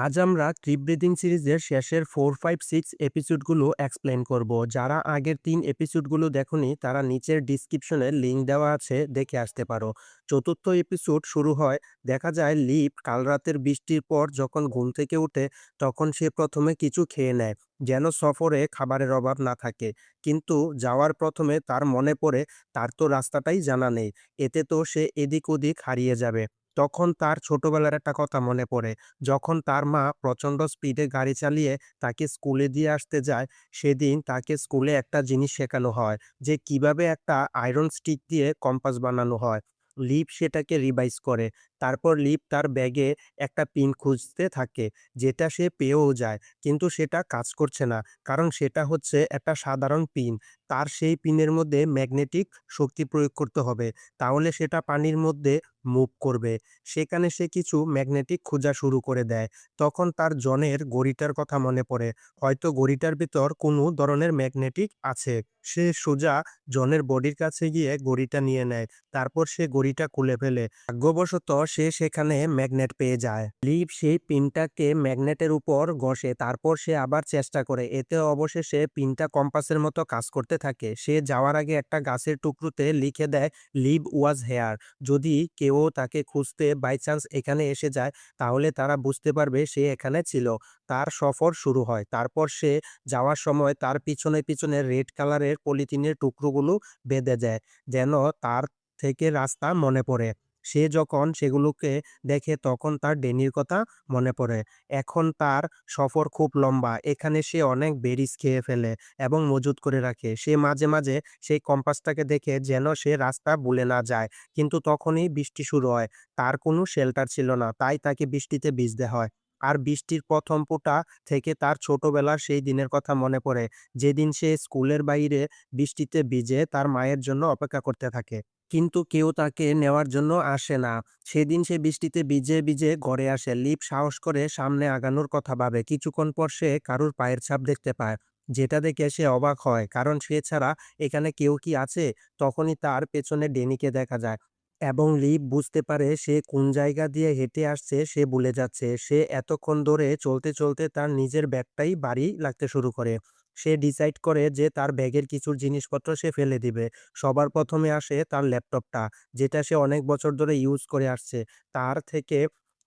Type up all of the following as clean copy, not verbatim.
আজ আমরা trip breathing সিরিজের শেষের 4, 5, 6 এপিসোডগুলো এক্সপ্লেন করব। যারা আগের ৩ এপিসোডগুলো দেখোনি তারা নিচের ডিসক্রিপশনে লিংক দেওয়া আছে, দেখে আসতে পারো। চতুর্থ এপিসোড শুরু হয়, দেখা যায় লিপ কাল রাতের বৃষ্টির পর যখন ঘুম থেকে ওঠে তখন সে প্রথমে কিছু খেয়ে নেয়, যেন সফরে খাবারের অভাব না থাকে। কিন্তু যাওয়ার প্রথমে তার মনে পড়ে তার তো রাস্তাটাই জানা নেই, এতে তো সে এদিক ওদিক হারিয়ে যাবে। তখন তার ছোটবেলার একটা কথা মনে পড়ে, যখন তার মা প্রচণ্ড স্পিডে গাড়ি চালিয়ে তাকে স্কুলে দিয়ে আসতে যায়। সেদিন তাকে স্কুলে একটা জিনিস শেখানো হয় যে কিভাবে একটা আয়রন স্টিক দিয়ে কম্পাস বানানো হয়। লিপ সেটাকে রিভাইজ করে। তারপর লিপ তার ব্যাগে একটা পিন খুঁজতে থাকে, যেটা সে পেয়েও যায়, কিন্তু সেটা কাজ করছে না, কারণ সেটা হচ্ছে একটা সাধারণ পিন। তার সেই পিনের মধ্যে ম্যাগনেটিক শক্তি প্রয়োগ করতে হবে, তাহলে সেটা পানির মধ্যে মুভ করবে। সেখানে সে কিছু ম্যাগনেটিক খোঁজা শুরু করে দেয়। তখন তার জনের ঘড়িটার কথা মনে পড়ে। হয়তো ঘড়িটার ভিতর কোনো ধরনের ম্যাগনেটিক আছে। সে সোজা জনের বডির কাছে গিয়ে ঘড়িটা নিয়ে নেয়। তারপর সে ঘড়িটা খুলে ফেলে। ভাগ্যবশত সে সেখানে ম্যাগনেট পেয়ে যায়। লিভ সেই পিনটাকে ম্যাগনেটের উপর ঘষে, তারপর সে আবার চেষ্টা করে। এতে অবশেষে পিনটা কম্পাসের মতো কাজ করতে থাকে। সে যাওয়ার আগে একটা গাছের টুকরোতে লিখে দেয়, লিভ ওয়াজ হেয়ার। যদি কেউ তাকে খুঁজতে বাই চান্স এখানে এসে যায়, তাহলে তারা বুঝতে পারবে সে এখানে ছিল। তার সফর শুরু হয়। তারপর সে যাওয়ার সময় তার পিছনে পিছনে রেড কালারের পলিথিনের টুকরোগুলো বেঁধে দেয়, যেন তার থেকে রাস্তা মনে পড়ে। সে যখন সেগুলোকে দেখে তখন তার ড্যানির কথা মনে পড়ে। এখন তার সফর খুব লম্বা। এখানে সে অনেক বেরিজ খেয়ে ফেলে এবং মজুত করে রাখে। সে মাঝে মাঝে সেই কম্পাসটাকে দেখে যেন সে রাস্তা ভুলে না যায়। কিন্তু তখনই বৃষ্টি শুরু হয়। তার কোনো শেল্টার ছিল না, তাই তাকে বৃষ্টিতে ভিজতে হয়। আর বৃষ্টির প্রথম ফোঁটা থেকে তার ছোটবেলার সেই দিনের কথা মনে পড়ে, যেদিন সে স্কুলের বাইরে বৃষ্টিতে ভিজে তার মায়ের জন্য অপেক্ষা করতে থাকে। কিন্তু কেউ তাকে নেওয়ার জন্য আসে না। সেদিন সে বৃষ্টিতে ভিজে ভিজে ঘরে আসে। লিপ সাহস করে সামনে আগানোর কথা ভাবে। কিছুক্ষণ পর সে কারুর পায়ের ছাপ দেখতে পায়, যেটা দেখে সে অবাক হয়, কারণ সে ছাড়া এখানে কেউ কি আছে? তখনই তার পেছনে ডেনিকে দেখা যায় এবং লিপ বুঝতে পারে সে কোন জায়গা দিয়ে হেঁটে আসছে সে ভুলে যাচ্ছে। সে এতক্ষণ ধরে চলতে চলতে তার নিজের ব্যাগটাই ভারী লাগতে শুরু করে। সে ডিসাইড করে যে তার ব্যাগের কিছু জিনিসপত্র সে ফেলে দিবে। সবার প্রথমে আসে তার ল্যাপটপটা, যেটা সে অনেক বছর ধরে ইউজ করে আসছে। তার থেকে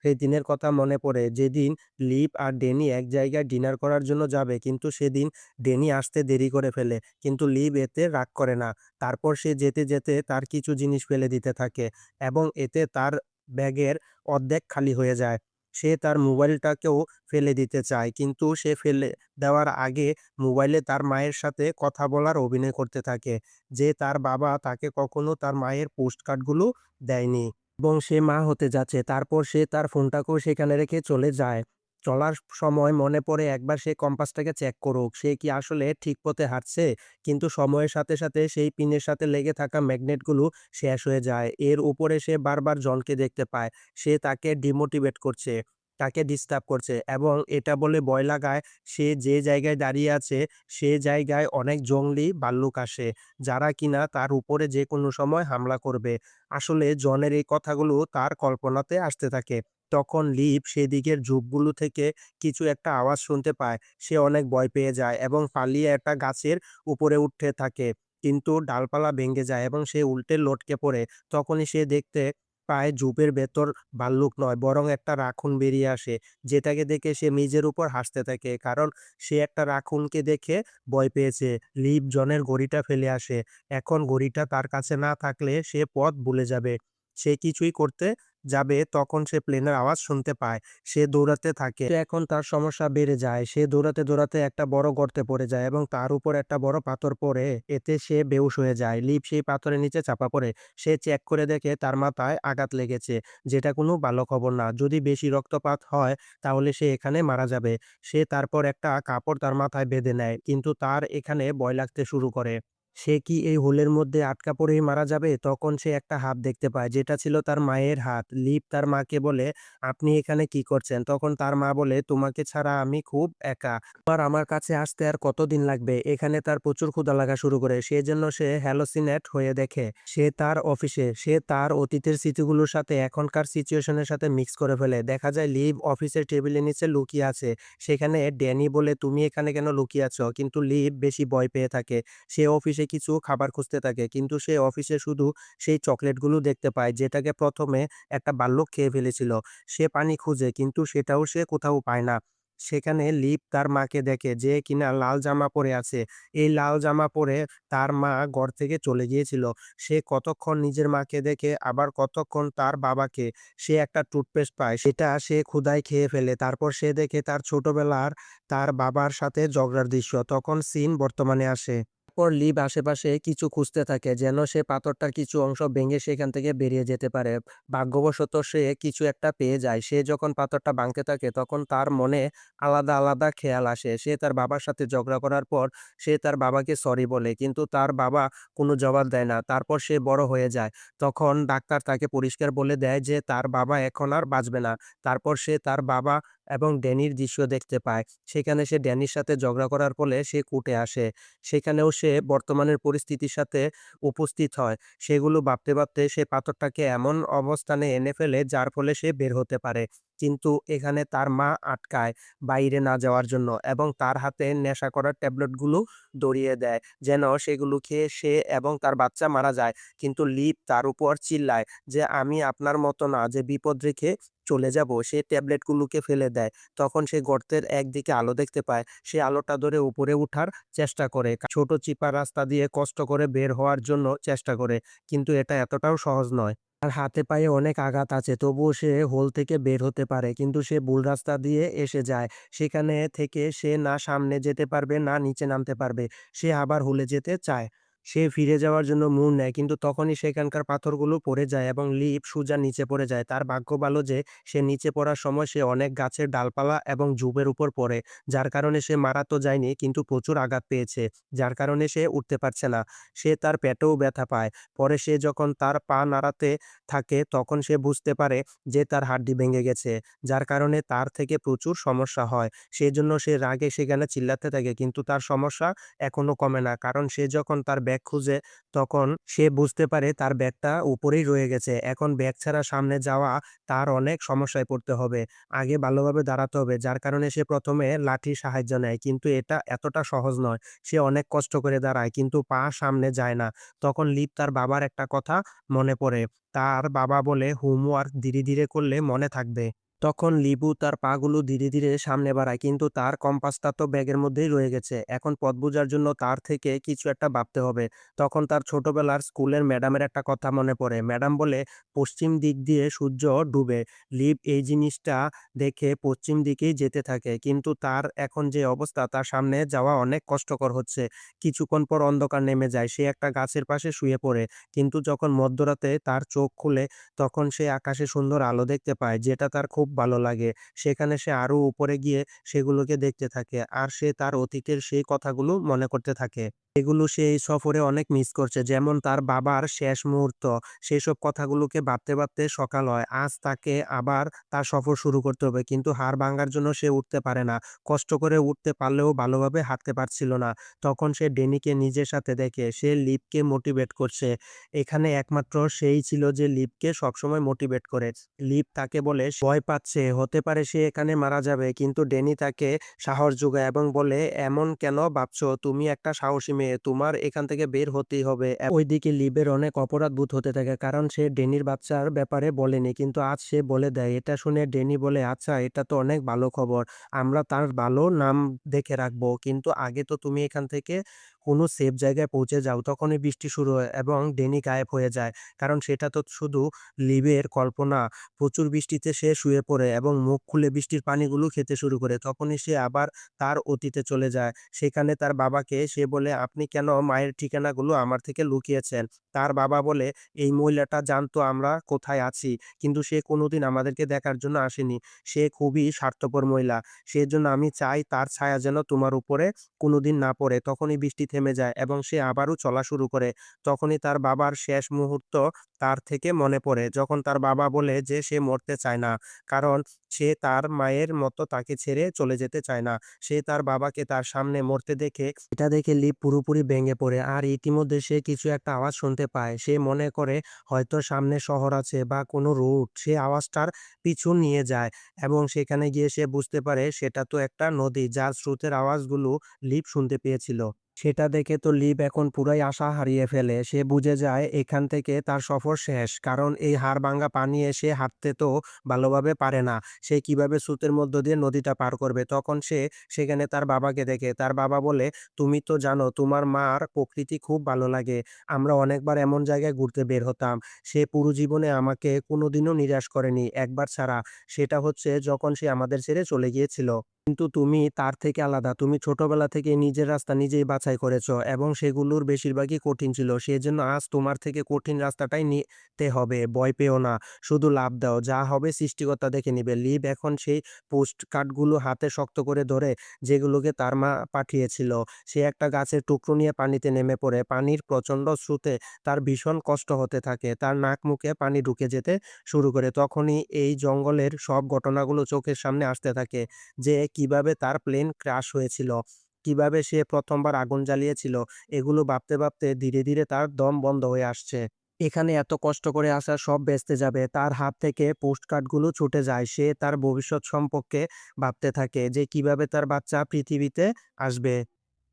সেই দিনের কথা মনে পড়ে, যেদিন লিপ আর ড্যানি এক জায়গায় ডিনার করার জন্য যাবে, কিন্তু সেদিন ড্যানি আসতে দেরি করে ফেলে। কিন্তু লিপ এতে রাগ করে না। তারপর সে যেতে যেতে তার কিছু জিনিস ফেলে দিতে থাকে এবং এতে তার ব্যাগের অর্ধেক খালি হয়ে যায়। সে তার মোবাইলটাকেও ফেলে দিতে চায়, কিন্তু সে ফেলে দেওয়ার আগে মোবাইলে তার মায়ের সাথে কথা বলার অভিনয় করতে থাকে, যে তার বাবা তাকে কখনো তার মায়ের পোস্ট কার্ডগুলো দেয়নি এবং সে মা হতে যাচ্ছে। তারপর সে তার ফোনটাকেও সেখানে রেখে চলে যায়। চলার সময় মনে পড়ে একবার সে কম্পাসটাকে চেক করুক, সে কি আসলে ঠিক পথে হাঁটছে। কিন্তু সময়ের সাথে সাথে সেই পিনের সাথে লেগে থাকা ম্যাগনেটগুলো শেষ হয়ে যায়। এর উপরে সে বারবার জনকে দেখতে পায়। সে তাকে ডিমোটিভেট করছে, তাকে ডিস্টার্ব করছে এবং এটা বলে ভয় লাগায় সে যে জায়গায় দাঁড়িয়ে আছে সে জায়গায় অনেক জংলি ভাল্লুক আসে, যারা কিনা তার উপরে যে কোনো সময় হামলা করবে। আসলে জনের এই কথাগুলো তার কল্পনাতে আসতে থাকে। তখন লিপ সেদিকের ঝোপগুলো থেকে কিছু একটা আওয়াজ শুনতে পায়। সে অনেক ভয় পেয়ে যায় এবং পালিয়ে একটা গাছের উপরে উঠতে থাকে। কিন্তু ডালপালা ভেঙে যায় এবং সে উল্টে লটকে পড়ে। তখনই সে দেখতে পায় ঝোপের ভেতর ভাল্লুক নয়, বরং একটা রাখুন বেরিয়ে আসে, যেটাকে দেখে সে নিজের উপর হাসতে থাকে, কারণ সে একটা রাখুনকে দেখে ভয় পেয়েছে। লিপ জনের ঘড়িটা ফেলে আসে। এখন ঘড়িটা তার কাছে না থাকলে সে পথ ভুলে যাবে। সে কিছুই করতে যাবে তখন সে প্লেনের আওয়াজ শুনতে পায়। সে দৌড়াতে থাকে। তো এখন তার সমস্যা বেড়ে যায়। সে দৌড়াতে দৌড়াতে একটা বড় গর্তে পড়ে যায় এবং তার উপর একটা বড় পাথর পড়ে। এতে সে বেহুশ হয়ে যায়। লিপ সেই পাথরের নিচে চাপা পড়ে। সে চেক করে দেখে তার মাথায় আঘাত লেগেছে, যেটা কোনো ভালো খবর না। যদি বেশি রক্তপাত হয় তাহলে সে এখানে মারা যাবে। সে তারপর একটা কাপড় তার মাথায় বেঁধে নেয়, কিন্তু তার এখানে ভয় লাগতে শুরু করে। সে কি এই হোলের মধ্যে আটকা পড়েই মারা যাবে? তখন সে একটা হাত দেখতে পায়, যেটা ছিল তার মায়ের হাত। লিভ তার মাকে বলে, "আপনি এখানে কি করছেন?" তখন তার মা বলে, "তোমাকে ছাড়া আমি খুব একা। আর আমার কাছে আসতে আর কতদিন লাগবে?" এখানে তার প্রচুর ক্ষুধা লাগা শুরু করে। সেজন্য সে হ্যালোসিনেট হয়ে দেখে। সে তার অফিসে। সে তার অতীতের স্মৃতিগুলোর সাথে এখনকার সিচুয়েশন এর সাথে মিক্স করে ফেলে। দেখা যায় লিভ অফিসের টেবিলের নিচে লুকিয়ে আছে। সেখানে ড্যানি বলে, "তুমি এখানে কেন লুকিয়ে আছো?" কিন্তু লিভ বেশি ভয় পেয়ে থাকে। সে অফিসে কিছু খাবার খুঁজতে থাকে, কিন্তু সে অফিসে শুধু সেই চকলেটগুলো দেখতে পায় যেটাকে প্রথমে একটা ভাল্লুক খেয়ে ফেলেছিল। সে পানি খুঁজে, কিন্তু সেটাও সে কোথাও পায় না। সেখানে লিভ তার মাকে দেখে, যে কিনা লাল জামা পরে আছে। এই লাল জামা পরে তার মা ঘর থেকে চলে গিয়েছিল। সে কতক্ষণ নিজের মাকে দেখে, আবার কতক্ষণ তার বাবাকে। সে একটা টুথপেস্ট পায়, সেটা সে ক্ষুধায় খেয়ে ফেলে। তারপর সে দেখে তার ছোটবেলার তার বাবার সাথে ঝগড়ার দৃশ্য। তখন সিন বর্তমানে আসে। পর লিভ আশেপাশে কিছু খুঁজতে থাকে, যেন সে পাথরটার কিছু অংশ ভেঙে সেখান থেকে বেরিয়ে যেতে পারে। ভাগ্যবশত সে কিছু একটা পেয়ে যায়। সে যখন পাথরটা ভাঙতে থাকে, তখন তার মনে আলাদা আলাদা খেয়াল আসে। সে তার বাবার সাথে ঝগড়া করার পর সে তার বাবাকে সরি বলে, কিন্তু তার বাবা কোনো জবাব দেয় না। তারপর সে বড় হয়ে যায়। তখন ডাক্তার তাকে পরিষ্কার বলে দেয় যে তার বাবা এখন আর বাঁচবে না। তারপর সে তার বাবা এবং ড্যানির দৃশ্য দেখতে পায়। সেখানে সে ড্যানির সাথে ঝগড়া করার ফলে সে কোর্টে আসে। সেখানেও সে বর্তমানের পরিস্থিতির সাথে উপস্থিত হয়। সেগুলো ভাবতে, ভাবতে সে পাথরটাকে এমন অবস্থানে এনে ফেলে, যার ফলে সে বের হতে পারে। কিন্তু এখানে তার মা আটকায় বাইরে না যাওয়ার জন্য, এবং তার হাতে নেশা করার ট্যাবলেটগুলো ধরিয়ে দেয়, যেন সেগুলো খেয়ে সে এবং তার বাচ্চা মারা যায়। কিন্তু লিভ তার উপর চিল্লায় যে, "আমি আপনার মতো না যে বিপদ রেখে চলে যাবো।" সে ট্যাবলেটগুলোকে ফেলে দেয়। তখন সে গর্তের একদিকে আলো দেখতে পায়। সে আলোটা ধরে উপরে উঠার চেষ্টা করে। ছোট চিপা রাস্তা দিয়ে কষ্ট করে বের হওয়ার জন্য চেষ্টা করে। কিন্তু এটা এতটাও সহজ নয়। তার হাতে পায়ে অনেক আঘাত আছে, তবুও সে হোল থেকে বের হতে পারে। কিন্তু সে ভুল রাস্তা দিয়ে এসে যায়। সেখানে থেকে সে না সামনে যেতে পারবে, না নিচে নামতে পারবে। সে আবার হোলে যেতে চায়। সে ফিরে যাওয়ার জন্য মোড় নেয়, কিন্তু তখনই সেখানকার পাথরগুলো পড়ে যায় এবং লিভ সোজা নিচে পড়ে যায়। তার ভাগ্য ভালো যে সে নিচে পড়ার সময় সে অনেক গাছের ডালপালা এবং ঝোপের উপর পড়ে। যার কারণে সে মারা তো যায়নি, কিন্তু প্রচুর আঘাত পেয়েছে। যার কারণে সে উঠতে পারছে না। সে তার পেটেও ব্যথা পায়। পরে সে যখন তার পা নাড়াতে থাকে, তখন সে বুঝতে পারে যে তার হাড্ডি ভেঙে গেছে। যার কারণে তার থেকে প্রচুর সমস্যা হয়। সেজন্য সে রাগে সেখানে চিল্লাতে থাকে, কিন্তু তার সমস্যা এখনো কমে না। কারণ সে যখন তার ব্যাগ খুঁজে, তখন সে বুঝতে পারে তার ব্যাগটা উপরেই রয়ে গেছে। এখন ব্যাগ ছাড়া সামনে যাওয়া তার অনেক সমস্যায় পড়তে হবে। আগে ভালোভাবে দাঁড়াতে হবে। যার কারণে সে ১ম এ লাঠির সাহায্য নেয়। কিন্তু এটা এতটা সহজ নয়। সে অনেক কষ্ট করে দাঁড়ায়, কিন্তু পা সামনে যায় না। তখন লিভ তার বাবার একটা কথা মনে পড়ে। তার বাবা বলে, "হোমওয়ার্ক ধীরে, ধীরে করলে মনে থাকবে।" তখন লিবু তার পাগুলো ধীরে, ধীরে সামনে বাড়ায়, কিন্তু তার কম্পাসটা তো ব্যাগের মধ্যেই রয়ে গেছে। এখন পথ বোঝার জন্য তার থেকে কিছু একটা ভাবতে হবে। তখন তার ছোটবেলার স্কুলের ম্যাডামের একটা কথা মনে পড়ে। ম্যাডাম বলে, "পশ্চিম দিক দিয়ে সূর্য ডুবে।" লিভ এই জিনিসটা দেখে পশ্চিম দিকেই যেতে থাকে। কিন্তু তার এখন যে অবস্থা, তার সামনে যাওয়া অনেক কষ্টকর হচ্ছে। কিছুক্ষণ পর অন্ধকার নেমে যায়। সে একটা গাছের পাশে শুয়ে পড়ে। কিন্তু যখন মধ্যরাতে তার চোখ খুলে, তখন সে আকাশে সুন্দর আলো দেখতে পায়, যেটা তার খুব ভালো লাগে। সেখানে সে আরো উপরে গিয়ে সেগুলোকে দেখতে থাকে। আর সে তার অতীতের সেই কথাগুলো মনে করতে থাকে। এগুলো সে এই সফরে অনেক মিস করছে। যেমন তার বাবার শেষ মুহূর্ত। সেসব কথাগুলোকে ভাবতে, ভাবতে সকাল হয়। আজ তাকে আবার তার সফর শুরু করতে হবে। কিন্তু হার ভাঙার জন্য সে উঠতে পারে না। কষ্ট করে উঠতে পারলেও ভালোভাবে হাঁটতে পারছিল না। তখন সে ড্যানিকে নিজের সাথে দেখে। সে লিভকে মোটিভেট করছে। এখানে একমাত্র সেই ছিল যে লিভকে সবসময় মোটিভেট করে। লিভ তাকে বলে সে ভয় পাচ্ছে, হতে পারে সে এখানে মারা যাবে। কিন্তু ড্যানি তাকে সাহস যোগায় এবং বলে, "এমন কেন ভাবছো? তুমি একটা সাহসী মেয়ে। তোমার এখান থেকে বের হতেই হবে।" ওইদিকে লিভের অনেক অপরাধবোধ হতে থাকে, কারণ সে ড্যানির বাচ্চার ব্যাপারে বলেনি। কিন্তু আজ সে বলে দেয়। এটা শুনে ড্যানি বলে, "আচ্ছা, এটা তো অনেক ভালো খবর। আমরা তার ভালো নাম দেখে রাখবো। কিন্তু আগে তো তুমি এখান থেকে কোনো সেফ জায়গায় পৌঁছে যাও।" তখনই বৃষ্টি শুরু হয় এবং ড্যানি গায়েব হয়ে যায়। কারণ সেটা তো শুধু লিভের কল্পনা। প্রচুর বৃষ্টিতে সে শুয়ে পড়ে এবং মুখ খুলে বৃষ্টির পানিগুলো খেতে শুরু করে। তখনই সে আবার তার অতীতে চলে যায়। সেখানে তার বাবাকে সে বলে, "আপনি কেন মায়ের ঠিকানাগুলো আমার থেকে লুকিয়েছেন?" তার বাবা বলে, "এই মহিলাটা জানতো আমরা কোথায় আছি। কিন্তু সে কোনোদিন আমাদেরকে দেখার জন্য আসেনি। সে খুবই স্বার্থপর মহিলা। সেজন্য আমি চাই তার ছায়া যেন তোমার উপরে কোনোদিন না পড়ে।" তখনই বৃষ্টি থেমে যায় এবং সে আবারও চলা শুরু করে। তখনই তার বাবার শেষ মুহূর্ত তার থেকে মনে পড়ে। যখন তার বাবা বলে যে সে মরতে চায় না। কারণ সে তার মায়ের মতো তাকে ছেড়ে চলে যেতে চায় না। সে তার বাবাকে তার সামনে মরতে দেখে এটা দেখে লিপ পুরোপুরি ভেঙে পড়ে। আর ইতিমধ্যে সে কিছু একটা আওয়াজ শুনতে পায়। সে মনে করে হয়তো সামনে শহর আছে বা কোনো রোড। সে আওয়াজটার পিছু নিয়ে যায় এবং সেখানে গিয়ে সে বুঝতে পারে সেটা তো একটা নদী যার স্রোতের আওয়াজগুলো লিপ শুনতে পেয়েছিল। সেটা দেখে তো লিপ এখন পুরাই আশা হারিয়ে ফেলে। সে বুঝে যায় এখান থেকে তার সফর শেষ। কারণ এই হাড়ভাঙ্গা পানি সে হাঁটতে তো ভালোভাবে পারে না। সে কিভাবে স্রোতের মধ্য দিয়ে নদীটা পার করবে? তখন সে সেখানে তার বাবাকে দেখে। তার বাবা বলে, "তুমি তো জানো তোমার মার প্রকৃতি খুব ভালো লাগে। আমরা অনেকবার এমন জায়গায় ঘুরতে বের হতাম। সে পুরো জীবনে আমাকে কোনোদিনও নিরাশ করেনি, একবার ছাড়া। সেটা হচ্ছে যখন সে আমাদের ছেড়ে চলে গিয়েছিল। কিন্তু তুমি তার থেকে আলাদা। তুমি ছোটবেলা থেকে নিজের রাস্তা নিজেই বাছাই করেছ এবং সেগুলোর বেশিরভাগই কঠিন ছিল। সেজন্য আজ তোমার থেকে কঠিন রাস্তাটাই নিতে হবে। ভয় পেও না। শুধু লাফ দাও। যা হবে সৃষ্টিকর্তা দেখে নিবে।" লিভ এখন সেই পোস্ট কার্ডগুলো হাতে শক্ত করে ধরে যেগুলোকে তার মা পাঠিয়েছিল। সে একটা গাছের টুকরো নিয়ে পানিতে নেমে পড়ে। পানির প্রচণ্ড স্রোতে তার ভীষণ কষ্ট হতে থাকে। তার নাক মুখে পানি ঢুকে যেতে শুরু করে। তখনই এই জঙ্গলের সব ঘটনাগুলো চোখের সামনে আসতে থাকে। যে কিভাবে তার প্লেন ক্র্যাশ হয়েছিল, কিভাবে সে ১ম বার আগুন জ্বালিয়েছিল। এগুলো ভাবতে, ভাবতে ধীরে, ধীরে তার দম বন্ধ হয়ে আসছে। এখানে এত কষ্ট করে আসা সব ভেস্তে যাবে। তার হাত থেকে পোস্ট কার্ডগুলো ছুটে যায়। সে তার ভবিষ্যৎ সম্পর্কে ভাবতে থাকে যে কিভাবে তার বাচ্চা পৃথিবীতে আসবে।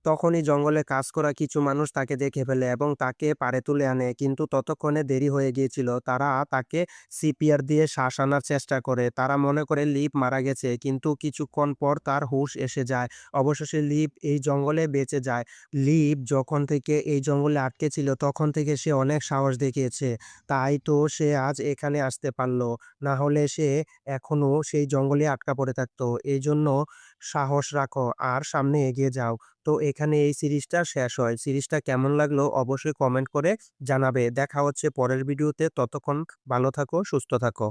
তখনই জঙ্গলে কাজ করা কিছু মানুষ তাকে দেখে ফেলে এবং তাকে পাড়ে তুলে আনে। কিন্তু ততক্ষণে দেরি হয়ে গিয়েছিল। তারা তাকে সিপিআর দিয়ে শ্বাস আনার চেষ্টা করে। তারা মনে করে লিপ মারা গেছে। কিন্তু কিছুক্ষণ পর তার হুঁশ এসে যায়। অবশেষে লিপ এই জঙ্গলে বেঁচে যায়। লিপ যখন থেকে এই জঙ্গলে আটকে ছিল তখন থেকে সে অনেক সাহস দেখিয়েছে। তাই তো সে আজ এখানে আসতে পারল। না হলে সে এখনো সেই জঙ্গলে আটকা পড়ে থাকতো। এজন্য সাহস রাখো আর সামনে এগিয়ে যাও। তো এখানে এই সিরিজটা শেষ হয়। সিরিজটা কেমন লাগলো অবশ্যই কমেন্ট করে জানাবে। দেখা হচ্ছে পরের ভিডিওতে। ততক্ষণ ভালো থাকো, সুস্থ থাকো।